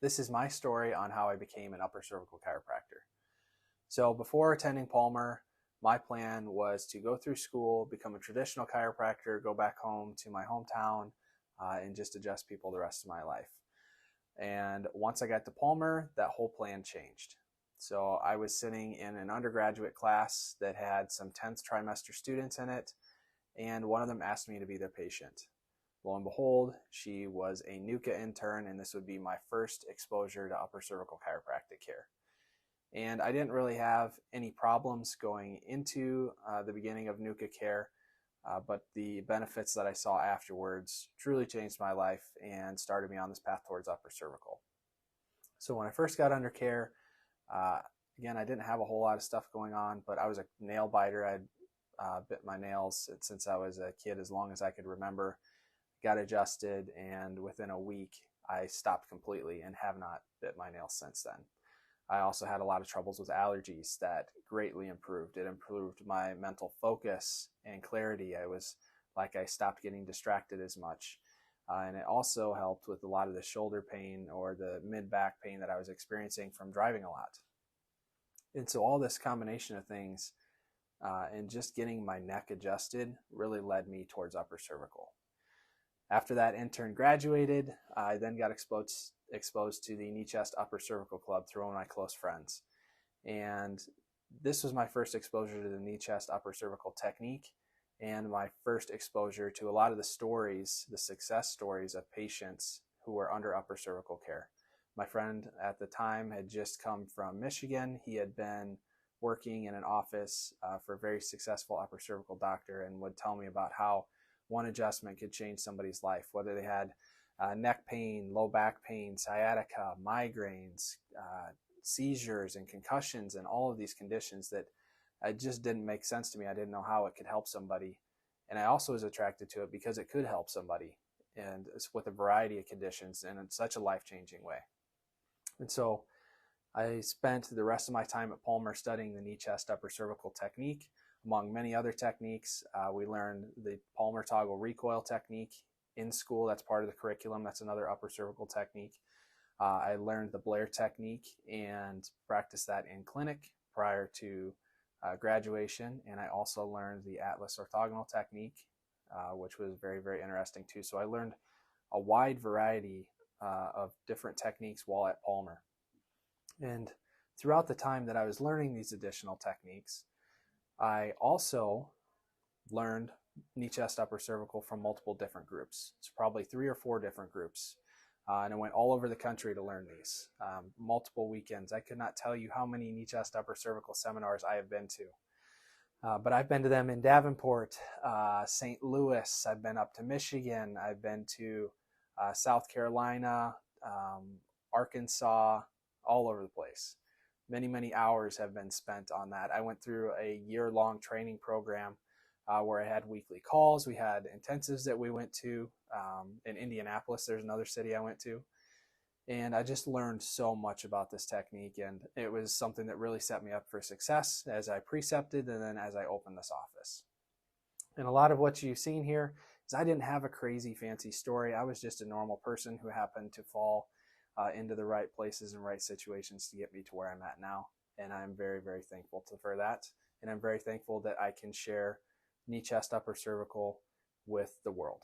This is my story on how I became an upper cervical chiropractor. So before attending Palmer, my plan was to go through school, become a traditional chiropractor, go back home to my hometown, and just adjust people the rest of my life. And once I got to Palmer, that whole plan changed. So I was sitting in an undergraduate class that had some 10th trimester students in it, and one of them asked me to be their patient. Lo and behold, she was a NUCA intern, and this would be my first exposure to upper cervical chiropractic care. And I didn't really have any problems going into the beginning of NUCA care, but the benefits that I saw afterwards truly changed my life and started me on this path towards upper cervical. So when I first got under care, again, I didn't have a whole lot of stuff going on, but I was a nail biter. I'd bit my nails since I was a kid, as long as I could remember. Got adjusted, and within a week, I stopped completely and have not bit my nails since then. I also had a lot of troubles with allergies that greatly improved. It improved my mental focus and clarity. I stopped getting distracted as much. And it also helped with a lot of the shoulder pain or the mid-back pain that I was experiencing from driving a lot. And so all this combination of things and just getting my neck adjusted really led me towards upper cervical. After that intern graduated, I then got exposed to the Knee Chest Upper Cervical Club through one of my close friends. And this was my first exposure to the knee chest upper cervical technique, and my first exposure to a lot of the stories, the success stories of patients who were under upper cervical care. My friend at the time had just come from Michigan. He had been working in an office for a very successful upper cervical doctor, and would tell me about how one adjustment could change somebody's life, whether they had neck pain, low back pain, sciatica, migraines, seizures and concussions, and all of these conditions that just didn't make sense to me. I didn't know how it could help somebody. And I also was attracted to it because it could help somebody, and it's with a variety of conditions and in such a life-changing way. And so I spent the rest of my time at Palmer studying the knee chest upper cervical technique. Among many other techniques, we learned the Palmer toggle recoil technique in school. That's part of the curriculum. That's another upper cervical technique. I learned the Blair technique and practiced that in clinic prior to graduation. And I also learned the Atlas orthogonal technique, which was very, very interesting too. So I learned a wide variety of different techniques while at Palmer. And throughout the time that I was learning these additional techniques, I also learned knee chest upper cervical from multiple different groups. It's probably 3 or 4 different groups. And I went all over the country to learn these, multiple weekends. I could not tell you how many knee chest upper cervical seminars I have been to. But I've been to them in Davenport, St. Louis. I've been up to Michigan. I've been to South Carolina, Arkansas, all over the place. Many, many hours have been spent on that. I went through a year-long training program where I had weekly calls. We had intensives that we went to in Indianapolis. There's another city I went to. And I just learned so much about this technique, and it was something that really set me up for success as I precepted and then as I opened this office. And a lot of what you've seen here is I didn't have a crazy fancy story. I was just a normal person who happened to fall into the right places and right situations to get me to where I'm at now. And I'm very, very thankful for that. And I'm very thankful that I can share knee chest upper cervical with the world.